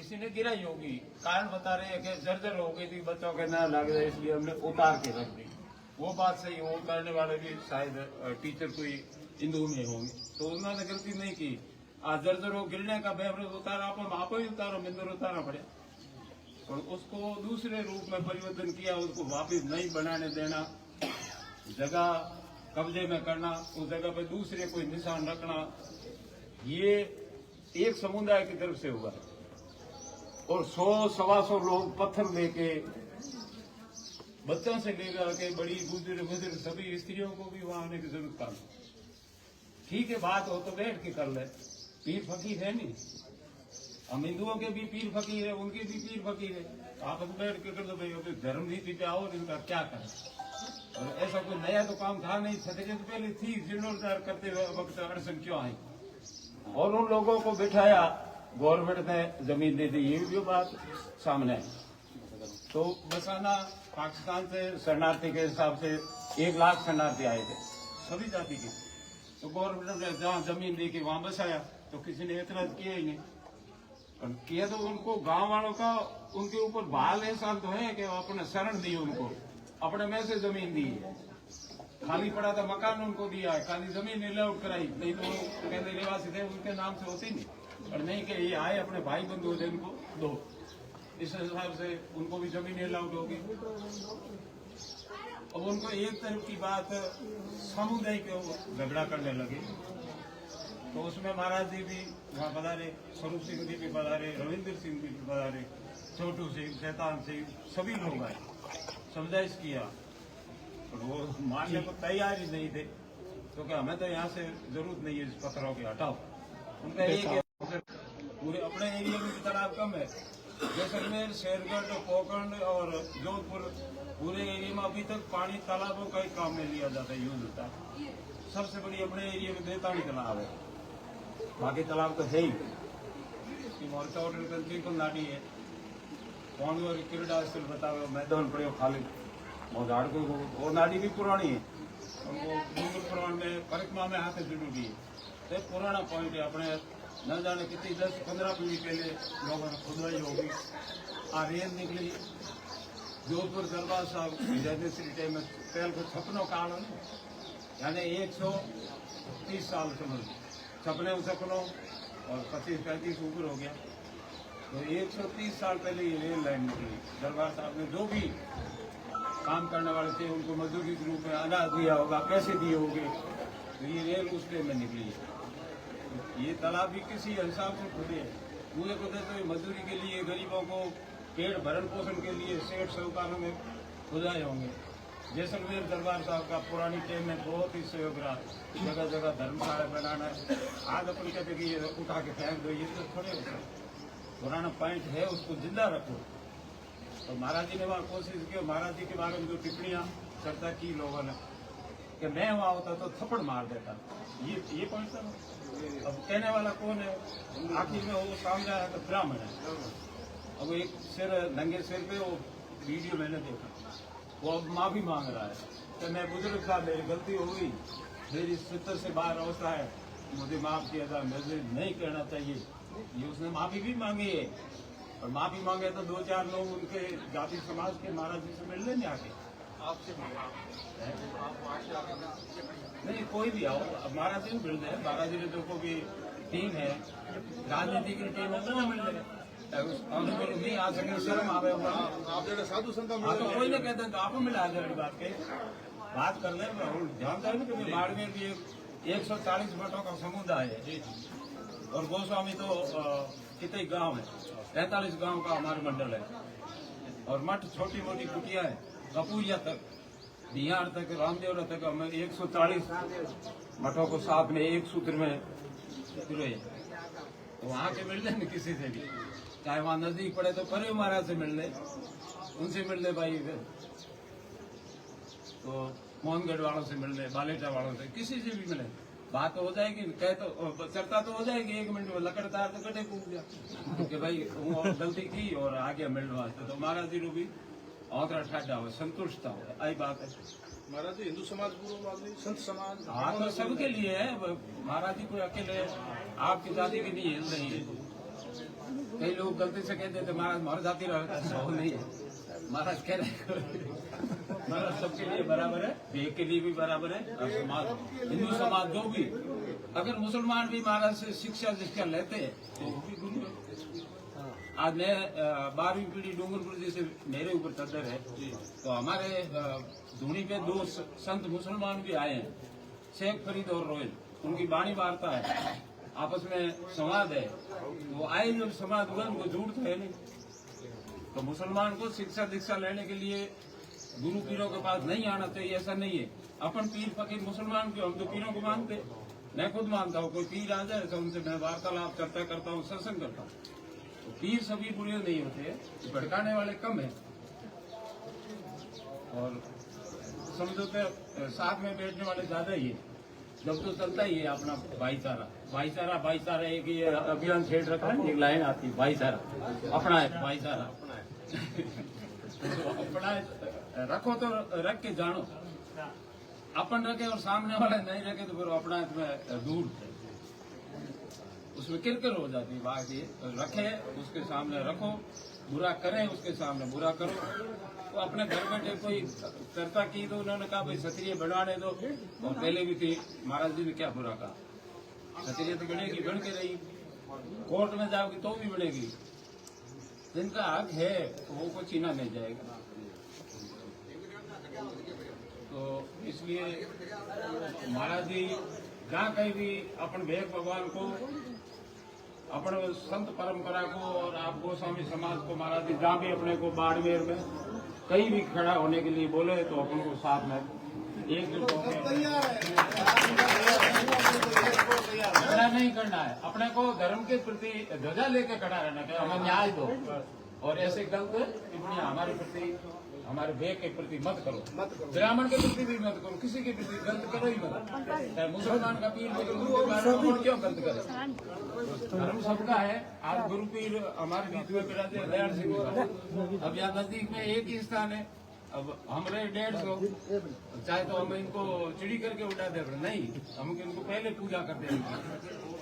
किसी ने गिराई होगी, कारण बता रहे हैं कि जर्जर हो गई थी, बच्चों के ना लग जाए इसलिए हमने उतार के रख दी। वो बात सही, वो उतारने वाले भी शायद टीचर कोई हिंदू में होंगे, तो उन्होंने गलती नहीं की। आज जर्जर हो गिरने का बेवरेज उतारा, आप ही उतारो, मिंदर उतारना पड़े, और उसको दूसरे रूप में परिवर्तन किया, उसको वापिस नहीं बनाने देना, जगह कब्जे में करना, उस जगह पे दूसरे कोई निशान रखना, ये एक समुदाय की तरफ से हुआ है। और 100-125 लोग पत्थर लेके, बच्चों से लेकर के बड़ी बुजुर्ग सभी स्त्रियों को भी वहां आने की जरूरत था। ठीक है, बात हो तो बैठ के कर ले, पीर फकीर है नहीं, हम हिंदुओं के भी पीर फकीर है, उनके भी पीर फकीर है, आप तो बैठ के कर दो भाई, धर्म नीति पे आओ, इनका क्या करें। और ऐसा कोई नया तो काम था नहीं, सदके तो पहले थी, जीर्णोद्धार करते हुए वक्त अड़चन क्यों आई। और उन लोगों को बिठाया, गवर्नमेंट ने जमीन दे दी, ये भी बात सामने है। तो बसाना पाकिस्तान से शरणार्थी के हिसाब से 1 लाख शरणार्थी आए थे, सभी जाति के, तो गवर्नमेंट ने जहाँ जमीन दी कि वहां बसाया, तो किसी ने एतराज किया ही नहीं। और किया तो उनको गांव वालों का उनके ऊपर बाल एहसान तो है कि अपने शरण दी, उनको अपने में से जमीन दी है, खाली पड़ा था मकान उनको दिया है, खाली जमीन अलाउड कराई, नहीं तो कहते निवासी थे उनके नाम से होती नहीं, और नहीं कि ये आए अपने भाई बंधु थे इनको दो, इस हिसाब से उनको भी जमीन अलाउड होगी। अब उनको एक तरफ की बात समुदाय को झगड़ा करने लगे, तो उसमें महाराज जी भी वहाँ पधारे, स्वरूप सिंह जी भी पधारे, रविंद्र सिंह भी पधारे, छोटू सिंह, शैतान सिंह, सभी लोग आए, समझाइश किया, और वो मानने को तैयार ही नहीं थे, क्योंकि हमें तो यहाँ से जरूरत नहीं है इस पत्थरों के, हटाओ। उनका एक पूरे अपने एरिया में भी तालाब कम है, जैसलमेर, शेरगढ़, पोखंड और जोधपुर, पूरे एरिया में अभी तक पानी तालाबों का ही काम में लिया जाता है, यूज होता है। सबसे बड़ी अपने एरिया में देतानी तालाब है, बाकी तालाब तो है ही, मोर्चा ऑर्डर बिल्कुल नाटी है, कौन और किरडा स्थल बताओ, मैदान पड़े खाली झाड़ को, वो नाटी भी पुरानी है, उनको पुराण में परिक्रमा में हाथ जरूरी है, तो पुराना पॉइंट है अपने, न जाने कितनी 10-15 पीढ़ी पहले लोगों ने खुदवाई होगी। रेल निकली जोधपुर दरबार साहब श्री टाइम में पहल को छपनों काल है, यानी 130 साल समझ छपने सपनों, और 25-35 ऊपर हो गया, तो 130 साल पहले ये रेल लाइन निकली। दरबार साहब ने जो भी काम करने वाले थे उनको मजदूरी के रूप में अनाज दिया होगा, पैसे दिए होंगे, तो ये रेल उस टाइम में निकली है। ये तालाब भी किसी हिसाब से खुदे है, पूरे खुदे तो मजदूरी के लिए, गरीबों को पेट भरण पोषण के लिए सेठ साहूकारों में खुदाए होंगे। जैसलमेर दरबार साहब का पुरानी टाइम में बहुत ही सहयोग रहा, जगह जगह धर्मशाला बनाना है। आज अपन कहते कि ये उठा के फेंक दो, ये तो थोड़े होता है, पुराना पॉइंट है उसको जिंदा रखो। तो महाराज जी ने वहाँ कोशिश की, महाराज जी के बारे में जो टिप्पणियां चर्चा की लोगों ने, कि मैं वहाँ होता तो थप्पड़ मार देता, ये पॉइंट था। अब कहने वाला कौन है, आखिर में वो सामने आया तो ब्राह्मण है। अब एक सिर नंगे सिर पे वो वीडियो मैंने देखा, वो अब माफी मांग रहा है कि मैं बुजुर्ग साहब, मेरी गलती हो गई, मेरी फितर से बाहर अवस्था है, मुझे माफ किया था, मुझे नहीं कहना चाहिए। ये उसने माफी भी मांगी है, और माफी मांगे तो 2-4 लोग उनके जाति समाज के महाराज जी से मिल लेंगे आके, आपसे नहीं कोई भी आओ, अब महाराज जी मिल रहे, महाराज जी ने देखो भी टीम है, राजनीति की टीम है, तो मिल रहे नहीं आ सके, शर्म आवे, आप साधु संत तो कोई नहीं कहते, तो आपको मिला जाए बात कर ले। जानता है ना कि बाड़मेर भी 140 मठों का समुदाय है, और गोस्वामी तो कितने गांव है, 43 गांव का हमारा मंडल है, और मठ छोटी मोटी कुटिया है, कपूरिया तक, बिहार तक, रामदेवरा तक, हमें 140 मठों को साथ में एक सूत्र में पिरोए। तो वहाँ के मिल ले किसी से भी, चाहे वहाँ नजदीक पड़े तो करे महाराज से मिल ले, उनसे मिल ले भाई, तो मोहनगढ़ वालों से मिल ले, बालेटा वालों से, किसी से भी मिले, बात तो हो जाएगी, कह तो चर्चा तो हो जाएगी, 1 मिनट में लकड़ तार तो कटे कूद गया कि भाई वो गलती की और आगे मिलने वास्ते, तो महाराज जी भी औतरा ठाडा हो, संतुष्टता हो, आई बात है। महाराज जी हिंदू समाज संत समाज, हाँ तो सबके लिए है, महाराज जी कोई अकेले आपकी जाति की नहीं है। कई लोग गलती से कहते थे महाराज मर जाती रहो, नहीं है। महाराज कह रहे महाराज सबके लिए बराबर है, एक के लिए भी बराबर है। और समाज, हिंदू समाज जो भी, अगर मुसलमान भी महाराज से शिक्षा लेते हैं तो वो भी गुरु है। आज मैं 12वीं पीढ़ी डूंगरपुर जी से मेरे ऊपर चदर है, तो हमारे धूनी पे 2 संत मुसलमान भी आए हैं, शेख फरीद और रोयल। उनकी वाणी वार्ता है, आपस में संवाद है। वो आए जब समाज हुआ, उनको झूठ तो है नहीं। तो मुसलमान को शिक्षा दीक्षा लेने के लिए गुरु पीरों के पास नहीं आना चाहिए, ऐसा नहीं है। अपन पीर फकीर मुसलमान क्यों, हम तो पीरों को मानते, मैं खुद मानता हूँ। कोई पीर आ जाए तो उनसे मैं वार्तालाप चर्चा करता हूँ, सत्संग करता हूँ। तो पीर सभी बुरे नहीं होते, भड़काने वाले कम है। और समझो तो साथ में बैठने वाले ज्यादा ही है। जब तो चलता ही है अपना भाईचारा, भाईचारा भाईचारा। एक ये अभियान छेड़ रखा है, एक लाइन आती है भाईचारा, अपना है भाईचारा। तो अपना रखो तो रख के जानो, अपन रखे और सामने वाला नहीं रखे तो फिर अपना इसमें दूर, उसमें किरकिर हो जाती है। बात ये रखे उसके सामने रखो, बुरा करे उसके सामने बुरा करो। तो अपने घर बैठे कोई चर्चा की तो उन्होंने कहा भाई क्षत्रिय बनवाने दो, और पहले भी थी, महाराज जी ने क्या बुरा कहा, क्षत्रिय तो बनेगी, बन के रही। कोर्ट में जाओगी तो भी बनेगी, जिनका हक है वो को छीना नहीं जाएगा। तो इसलिए महाराज जी जहाँ कहीं भी अपन भेद भगवान को, अपन संत परंपरा को और आप गोस्वामी समाज को, महाराज जी जहाँ भी अपने को बाड़मेर में कहीं भी खड़ा होने के लिए बोले तो अपन को साथ में एकजुट होकर झगड़ा नहीं करना है। अपने को धर्म के प्रति ध्वजा लेके खड़ा रहना है, हमें न्याय दो। और ऐसे गलत टिप्पणियां हमारे प्रति, हमारे भेद के प्रति मत करो, ब्राह्मण के प्रति भी मत करो, किसी के प्रति गलत करो ही मत। चाहे मुसलमान का पीर क्यों गलत करे, धर्म सबका है। आज गुरु पीर हमारे बीच में बिराजे दयाल सिंह, अब यहाँ नजदीक में एक ही स्थान है। अब हम रहे 150, चाहे तो हम इनको चिड़ी करके उठा दे, नहीं, हम इनको पहले पूजा करते हैं,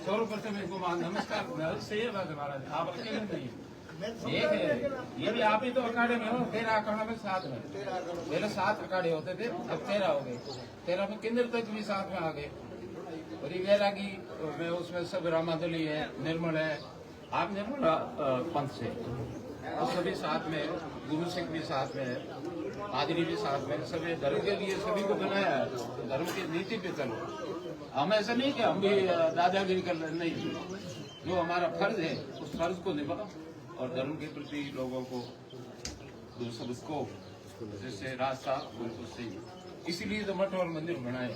सर्वप्रथम इनको मान नमस्कार से ये बात हमारा, आप अकेले नहीं एक है। ये भी आप ही तो अखाड़े में हो, 13 अखाड़े में साथ में, पहले 7 अखाड़े होते थे, अब 13 हो गए। 13 में किन्नर तक भी साथ में आ गए। और ये वैरागी में उसमें सब रामादली है, निर्मल है, आप निर्मल पंथ से, और सभी साथ में, गुरु सिंह भी साथ में है, पादरी भी साथ में, सभी धर्म के लिए सभी को बनाया है, धर्म की नीति पे चलो। हम ऐसा नहीं कि हम भी दादागिरी कर रहे, नहीं, जो हमारा फर्ज है उस फर्ज को निभाओ और धर्म के प्रति लोगों को जो सबको जैसे रास्ता उनको सही, इसीलिए तो मठ और मंदिर बनाए।